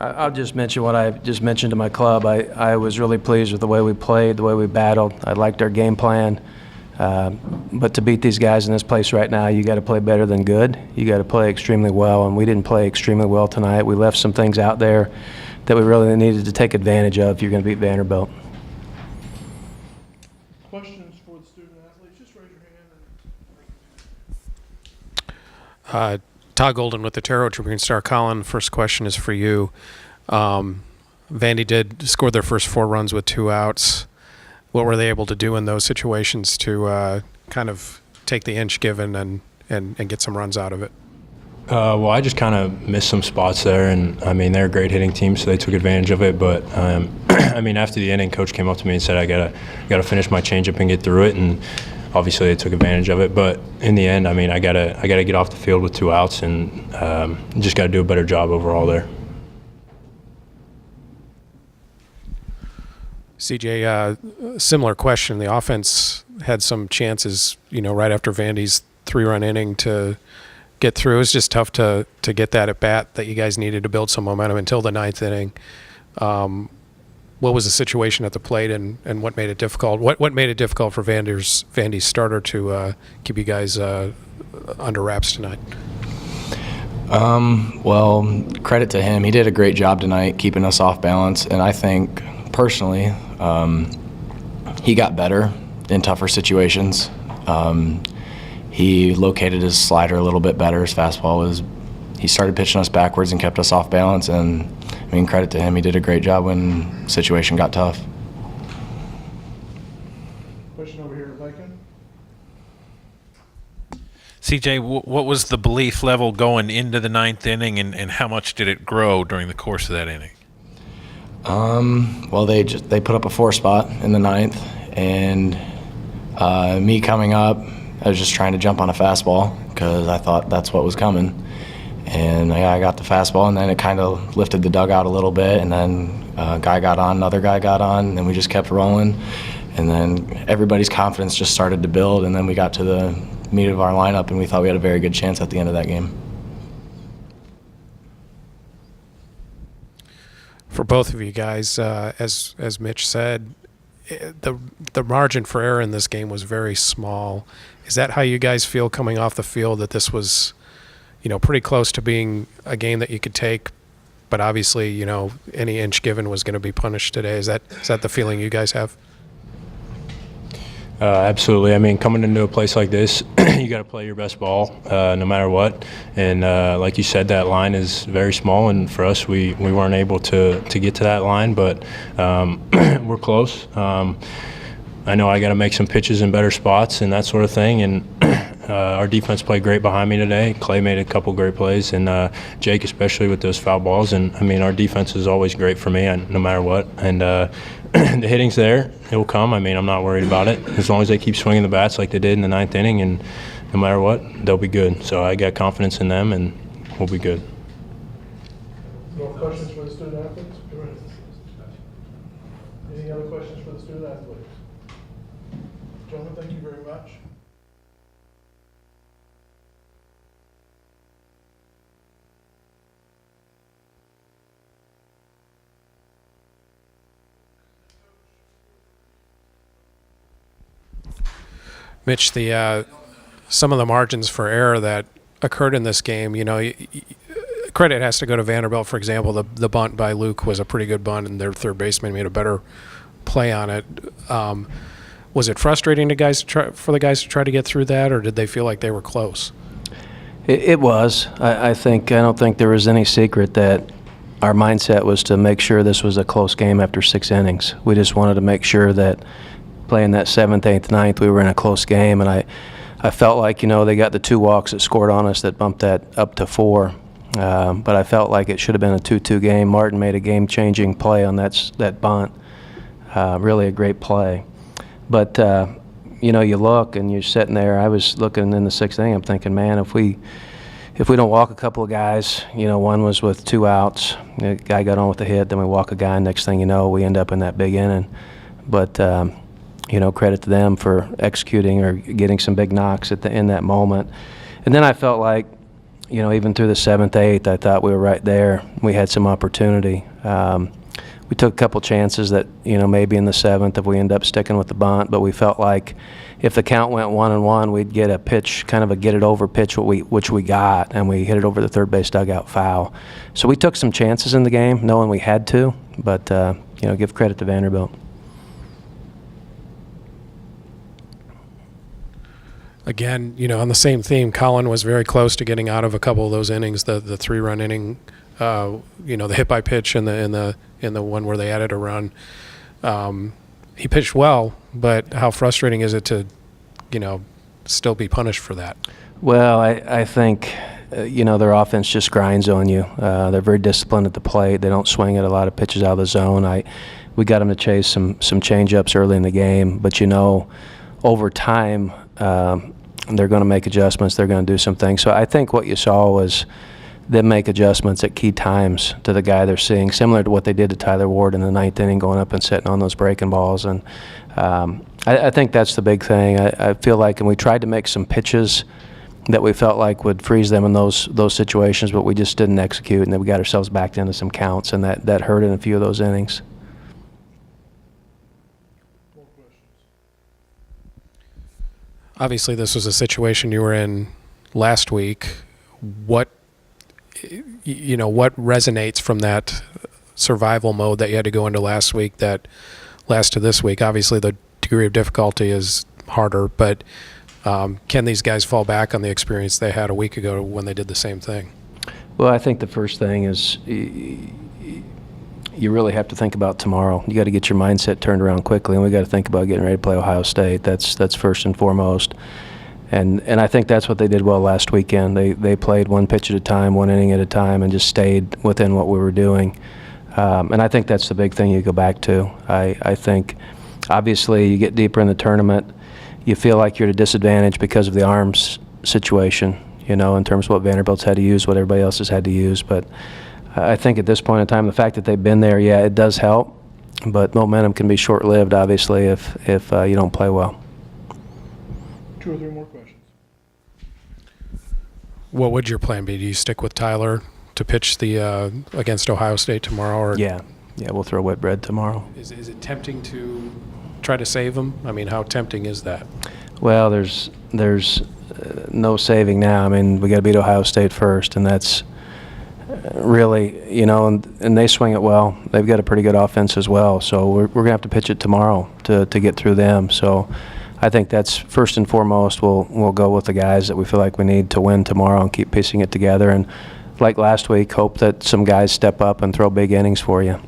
I'll just mention what I just mentioned to my club. I was really pleased with the way we played, the way we battled. I liked our game plan. But to beat these guys in this place right now, you got to play better than good. You got to play extremely well, and we didn't play extremely well tonight. We left some things out there that we really needed to take advantage of if you're going to beat Vanderbilt. Questions for the student athletes? Just raise your hand. Todd Golden with the Terrell Tribune Star. Colin, first question is for you. Vandy did score their first 4 runs with 2 outs. What were they able to do in those situations to kind of take the inch given and get some runs out of it? Well, I just kind of missed some spots there, and I mean they're a great hitting team, so they took advantage of it. But I mean, after the inning, coach came up to me and said I gotta finish my changeup and get through it, and obviously they took advantage of it. But in the end, I mean, I gotta get off the field with 2 outs, and just gotta do a better job overall there. CJ, similar question. The offense had some chances, right after Vandy's 3-run inning to get through. It was just tough to get that at bat that you guys needed to build some momentum until the 9th inning. What was the situation at the plate, and what made it difficult? What made it difficult for Vandy's starter to keep you guys under wraps tonight? Well, credit to him. He did a great job tonight keeping us off balance, and I think personally he got better in tougher situations. He located his slider a little bit better. His fastball he started pitching us backwards and kept us off balance, and I mean, credit to him. He did a great job when the situation got tough. Question over here, Bacon. CJ, what was the belief level going into the 9th inning, and how much did it grow during the course of that inning? Well, they put up a 4 spot in the 9th, and me coming up, I was just trying to jump on a fastball because I thought that's what was coming. And I got the fastball, and then it kind of lifted the dugout a little bit, and then a guy got on, another guy got on, and then we just kept rolling. And then everybody's confidence just started to build, and then we got to the meat of our lineup, and we thought we had a very good chance at the end of that game. For both of you guys, as Mitch said, the margin for error in this game was very small. Is that how you guys feel coming off the field, that this was, pretty close to being a game that you could take, but obviously, any inch given was going to be punished today? Is that the feeling you guys have? Absolutely. I mean, coming into a place like this, you got to play your best ball no matter what. And like you said, that line is very small, and for us, we weren't able to get to that line, but we're close. I know I got to make some pitches in better spots and that sort of thing, and our defense played great behind me today. Clay made a couple great plays, and Jake especially with those foul balls. And I mean, our defense is always great for me, no matter what. And the hitting's there; it will come. I mean, I'm not worried about it as long as they keep swinging the bats like they did in the 9th inning. And no matter what, they'll be good. So I got confidence in them, and we'll be good. More questions for the student athletes? Any other questions for the student athletes? Gentlemen, thank you very much. Mitch, some of the margins for error that occurred in this game, credit has to go to Vanderbilt. For example, the bunt by Luke was a pretty good bunt, and their third baseman made a better play on it. Was it frustrating for the guys to try to get through that, or did they feel like they were close? It was. I don't think there was any secret that our mindset was to make sure this was a close game after 6 innings. We just wanted to make sure that playing that 7th, 8th, 9th, we were in a close game, and I felt like, they got the 2 walks that scored on us that bumped that up to 4. But I felt like it should have been a 2-2 game. Martin made a game-changing play on that bunt. Really a great play. But, you look and you're sitting there. I was looking in the 6th inning. I'm thinking, man, if we don't walk a couple of guys, one was with 2 outs. The guy got on with the hit. Then we walk a guy. Next thing you know, we end up in that big inning. But, credit to them for executing or getting some big knocks in that moment. And then I felt like, even through the 7th, 8th, I thought we were right there. We had some opportunity. We took a couple chances that, maybe in the 7th if we end up sticking with the bunt, but we felt like if the count went 1-1, we'd get a pitch, kind of a get-it-over pitch, which we got, and we hit it over the third base dugout foul. So we took some chances in the game, knowing we had to, but, give credit to Vanderbilt. Again, on the same theme, Colin was very close to getting out of a couple of those innings. The 3-run inning, the hit by pitch and the one where they added a run. He pitched well, but how frustrating is it to, still be punished for that? Well, I think, their offense just grinds on you. They're very disciplined at the plate. They don't swing at a lot of pitches out of the zone. We got them to chase some change-ups early in the game, but over time, they're going to make adjustments. They're going to do some things. So I think what you saw was them make adjustments at key times to the guy they're seeing, similar to what they did to Tyler Ward in the 9th inning, going up and sitting on those breaking balls. And I think that's the big thing. I feel like, and we tried to make some pitches that we felt like would freeze them in those situations, but we just didn't execute, and then we got ourselves backed into some counts, and that hurt in a few of those innings. More questions? Obviously, this was a situation you were in last week. What resonates from that survival mode that you had to go into last week that lasts to this week? Obviously, the degree of difficulty is harder, but can these guys fall back on the experience they had a week ago when they did the same thing? Well, I think the first thing is you really have to think about tomorrow. You got to get your mindset turned around quickly, and we got to think about getting ready to play Ohio State. That's first and foremost. And I think that's what they did well last weekend. They played one pitch at a time, one inning at a time, and just stayed within what we were doing. And I think that's the big thing you go back to. I think, obviously, you get deeper in the tournament, you feel like you're at a disadvantage because of the arms situation, in terms of what Vanderbilt's had to use, what everybody else has had to use. But I think at this point in time, the fact that they've been there, yeah, it does help. But momentum can be short-lived, obviously, if you don't play well. 2 or 3 more questions. What would your plan be? Do you stick with Tyler to pitch the against Ohio State tomorrow? Or Yeah, we'll throw Whitbread tomorrow. Is it tempting to try to save him? I mean, how tempting is that? Well, there's no saving now. I mean, we got to beat Ohio State first, and that's really, and they swing it well. They've got a pretty good offense as well, so we're going to have to pitch it tomorrow to get through them. So I think that's first and foremost. We'll go with the guys that we feel like we need to win tomorrow and keep piecing it together. And like last week, hope that some guys step up and throw big innings for you.